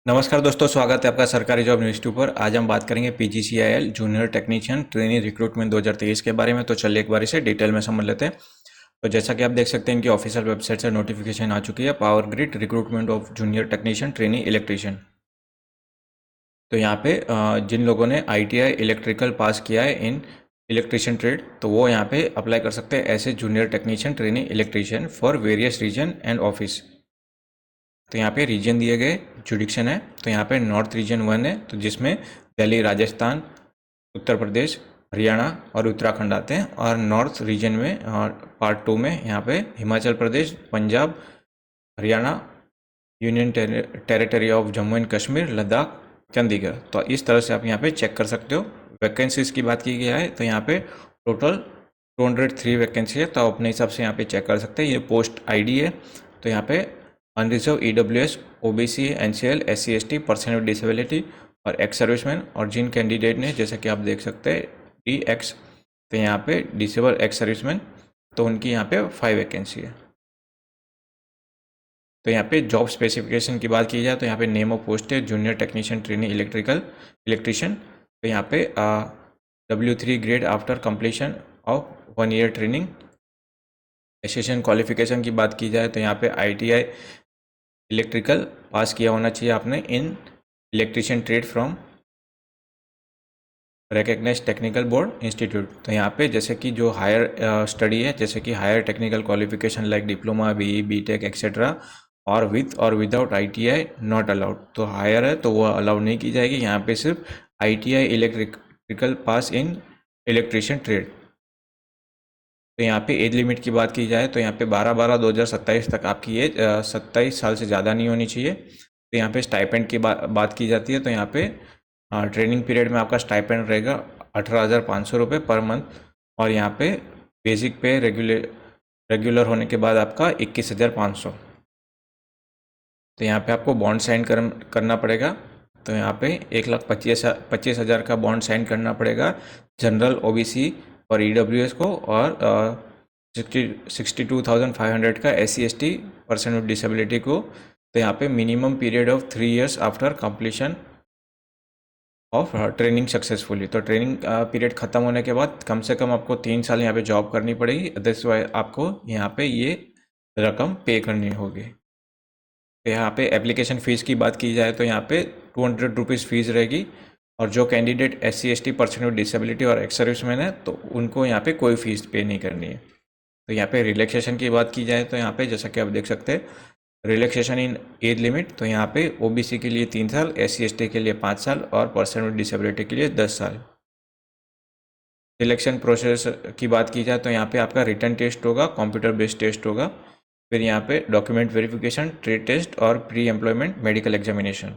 नमस्कार दोस्तों, स्वागत है आपका सरकारी जॉब न्यूज़ पर। आज हम बात करेंगे PGCIL junior technician trainee recruitment 2023 के बारे में। तो चलिए एक बार इसे डिटेल में समझ लेते हैं। तो जैसा कि आप देख सकते हैं, इनकी ऑफिशियल वेबसाइट से नोटिफिकेशन आ चुकी है, power grid recruitment of junior technician trainee electrician. तो यहाँ पे जिन लोगों ने आईटीआई इलेक्ट्रिकल पास किया है इन इलेक्ट्रीशियन ट्रेड, तो वो यहाँ पे अप्लाई कर सकते हैं as a junior technician trainee electrician for various region and office. तो यहाँ पे रीजन दिए गए जुडिक्शन है। तो यहाँ पे नॉर्थ रीजन 1 है, तो जिसमें दिल्ली, राजस्थान, उत्तर प्रदेश, हरियाणा और उत्तराखंड आते हैं। और नॉर्थ रीजन में और पार्ट 2 में यहाँ पे Himachal Pradesh, Punjab, Haryana, union territory of Jammu and Kashmir, Ladakh, Chandigarh. तो इस तरह से आप यहाँ पे चेक कर सकते हो। वैकेंसीज की बात की गया है, तो यहाँ पे टोटल 203 वैकेंसी है। तो आप अपने हिसाब से यहाँ पे चेक कर सकते हैं। ये पोस्ट आईडी है। तो यहाँ पे unreserved EWS, OBC, NCL, SC, ST, person with disability और एक्स सर्विसमैन। और जिन कैंडिडेट ने, जैसे कि आप देख सकते हैं, डी एक्स, तो यहाँ पे डिसेबल एक्स सर्विसमैन, तो उनकी यहाँ पे 5 वैकेंसी है। तो यहाँ पे जॉब स्पेसिफिकेशन की बात की जाए, तो यहाँ पे नेम ऑफ पोस्ट है जूनियर टेक्नीशियन ट्रेनी इलेक्ट्रिशियन। तो यहाँ पे W3 grade after completion of 1 year training. Essential qualification की बात की जाए, तो यहाँ पे आईटीआई इलेक्ट्रिकल पास किया होना चाहिए आपने in electrician trade from recognised technical board institute. तो यहाँ पे जैसे कि जो हायर स्टडी है, जैसे कि higher technical qualification like diploma, BE, BTech etcetera, और विथ और विदाउट आईटीआई नॉट अलाउड। तो हायर है तो वो अलाउड नहीं की जाएगी। यहाँ पे सिर्फ आईटीआई इलेक्ट्रिकल पास इन इलेक्ट्रिशियन ट्रेड। तो यहाँ पे एज लिमिट की बात की जाए, तो यहाँ पे 12/12/2027 तक आपकी एज 27 साल से ज़्यादा नहीं होनी चाहिए। तो यहाँ पे स्टाइपेंड की बात की जाती है, तो यहाँ पे ट्रेनिंग पीरियड में आपका स्टाइपेंड रहेगा 18,500 रुपये पर मंथ। और यहाँ पे बेसिक पे रेगुलर होने के बाद आपका 21,500। तो यहाँ पे आपको बॉन्ड साइन करना पड़ेगा। तो यहाँ पे 1,25,000 का बॉन्ड साइन करना पड़ेगा जनरल, ओबीसी और ईडब्ल्यूएस को, और 62,500 का SC, ST, person with disability को। तो यहाँ पे minimum period of 3 years after completion of training successfully. तो ट्रेनिंग पीरियड ख़त्म होने के बाद कम से कम आपको 3 साल यहाँ पे जॉब करनी पड़ेगी, अदरवाइज आपको यहाँ पे ये रकम पे करनी होगी। तो यहाँ पे एप्लीकेशन फ़ीस की बात की जाए, तो यहाँ पे 200 रुपीज़ फ़ीस रहेगी। और जो candidate SC, ST, person with disability और एक्स सर्विसमैन है, तो उनको यहाँ पे कोई फ़ीस पे नहीं करनी है। तो यहाँ पे रिलैक्सेशन की बात की जाए, तो यहाँ पे जैसा कि आप देख सकते हैं, रिलैक्सेशन इन एज लिमिट। तो यहाँ पे ओबीसी के लिए 3 साल, एससी, एसटी के लिए 5 साल और पर्सन विद डिसेबिलिटी के लिए 10 साल। सिलेक्शन प्रोसेस की बात की जाए, तो यहाँ पे आपका रिटन टेस्ट होगा, कंप्यूटर बेस्ड टेस्ट होगा, फिर यहाँ पे डॉक्यूमेंट वेरिफिकेशन, ट्रेड टेस्ट और प्री एम्प्लॉयमेंट मेडिकल एग्जामिनेशन।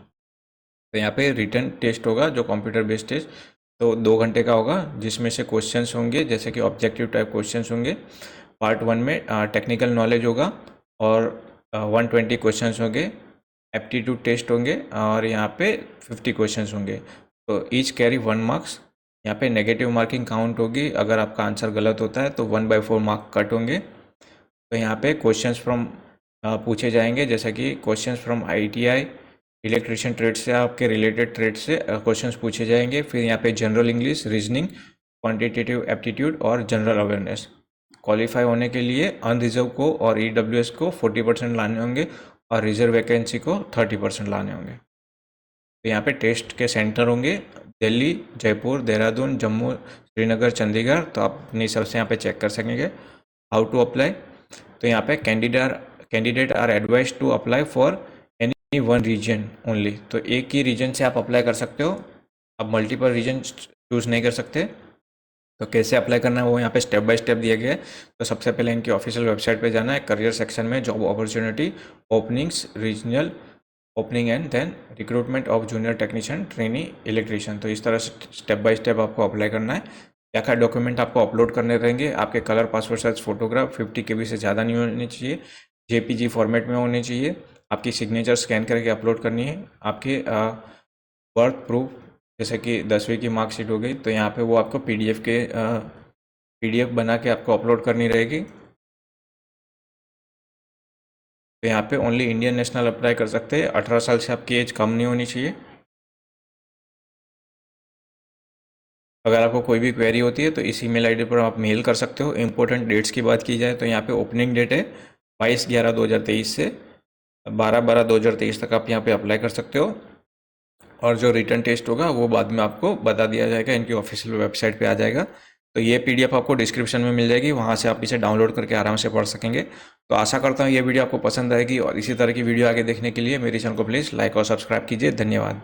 तो यहाँ पे रिटन टेस्ट होगा जो कंप्यूटर बेस्ड टेस्ट, तो 2 घंटे का होगा, जिसमें से क्वेश्चंस होंगे जैसे कि ऑब्जेक्टिव टाइप क्वेश्चंस होंगे। पार्ट 1 में टेक्निकल नॉलेज होगा और 120 क्वेश्चंस होंगे। एप्टीट्यूड टेस्ट होंगे और यहाँ पे 50 क्वेश्चंस होंगे। तो ईच कैरी 1 मार्क्स। यहाँ पे नेगेटिव मार्किंग काउंट होगी, अगर आपका आंसर गलत होता है तो 1/4 मार्क कट होंगे। तो यहाँ पे क्वेश्चंस फ्रॉम पूछे जाएंगे, जैसे कि questions from ITI electrician trade से, आपके रिलेटेड ट्रेड से क्वेश्चंस पूछे जाएंगे। फिर यहाँ पे general English, reasoning, quantitative aptitude और जनरल अवेयरनेस। क्वालिफाई होने के लिए अनरिजर्व को और ईडब्ल्यूएस को 40% लाने होंगे और रिजर्व वैकेंसी को 30% लाने होंगे। तो यहाँ पे टेस्ट के सेंटर होंगे दिल्ली, जयपुर, देहरादून, जम्मू, श्रीनगर, चंडीगढ़। तो आप अपने हिसाब से यहाँ पे चेक कर सकेंगे। हाउ टू अप्लाई, तो यहाँ पे candidate are advise to apply for any one region only. तो एक ही रीजन से आप अप्लाई कर सकते हो, आप मल्टीपल रीजन चूज़ नहीं कर सकते। तो कैसे अप्लाई करना है वो यहाँ पे स्टेप बाय स्टेप दिया गया है। तो सबसे पहले इनकी ऑफिशियल वेबसाइट पे जाना है, करियर सेक्शन में job opportunity, openings, regional opening and then recruitment of junior technician trainee electrician. तो इस तरह से स्टेप बाय स्टेप आपको अप्लाई करना है। क्या क्या डॉक्यूमेंट आपको अपलोड करने रहेंगे, आपके colour, passport size photograph 50 KB से ज़्यादा नहीं होनी चाहिए, JPG फॉर्मेट में होनी चाहिए। आपकी सिग्नेचर स्कैन करके अपलोड करनी है। आपके बर्थ प्रूफ, जैसे कि 10वीं की मार्कशीट हो गई, तो यहाँ पे वो आपको PDF बना के आपको अपलोड करनी रहेगी। तो यहाँ पे ओनली इंडियन नेशनल अप्लाई कर सकते हैं, 18 साल से आपकी एज कम नहीं होनी चाहिए। अगर आपको कोई भी क्वेरी होती है तो इस ईमेल आईडी पर आप मेल कर सकते हो। इंपॉर्टेंट डेट्स की बात की जाए तो यहाँ पे ओपनिंग डेट है 22/11/2023 से 12/12/2023 तक आप यहाँ पे अप्लाई कर सकते हो। और जो रिटर्न टेस्ट होगा वो बाद में आपको बता दिया जाएगा, इनकी ऑफिशियल वेबसाइट पे आ जाएगा। तो ये पीडीएफ आपको डिस्क्रिप्शन में मिल जाएगी, वहाँ से आप इसे डाउनलोड करके आराम से पढ़ सकेंगे। तो आशा करता हूँ ये वीडियो आपको पसंद आएगी, और इसी तरह की वीडियो आगे देखने के लिए मेरे चैनल को प्लीज़ लाइक और सब्सक्राइब कीजिए। धन्यवाद।